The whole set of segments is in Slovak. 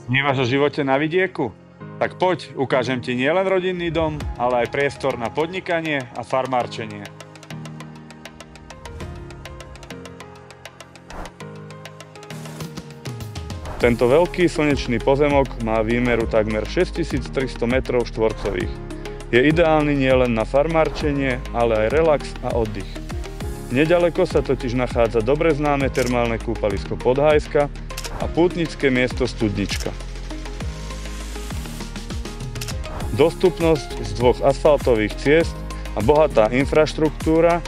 Snívaš o živote na vidieku? Tak poď, ukážem ti nielen rodinný dom, ale aj priestor na podnikanie a farmárčenie. Tento veľký slnečný pozemok má výmeru takmer 6300 m2. Je ideálny nielen na farmárčenie, ale aj relax a oddych. Nedaleko sa totiž nachádza dobre známe termálne kúpalisko Podhajska a pútnické miesto Studnička. Dostupnosť z dvoch asfaltových ciest a bohatá infraštruktúra,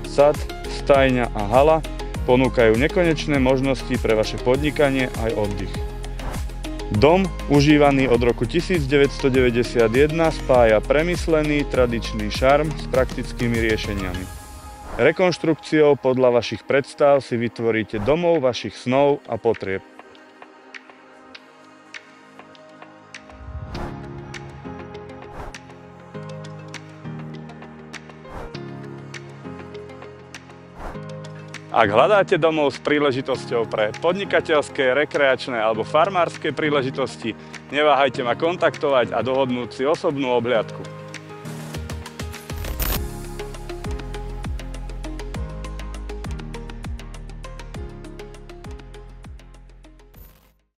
sad, stajňa a hala ponúkajú nekonečné možnosti pre vaše podnikanie aj oddych. Dom, užívaný od roku 1991, spája premyslený tradičný šarm s praktickými riešeniami. Rekonštrukciou podľa vašich predstav si vytvoríte domov vašich snov a potrieb. Ak hľadáte domov s príležitosťou pre podnikateľské, rekreačné alebo farmárske príležitosti, neváhajte ma kontaktovať a dohodnúť si osobnú obhliadku.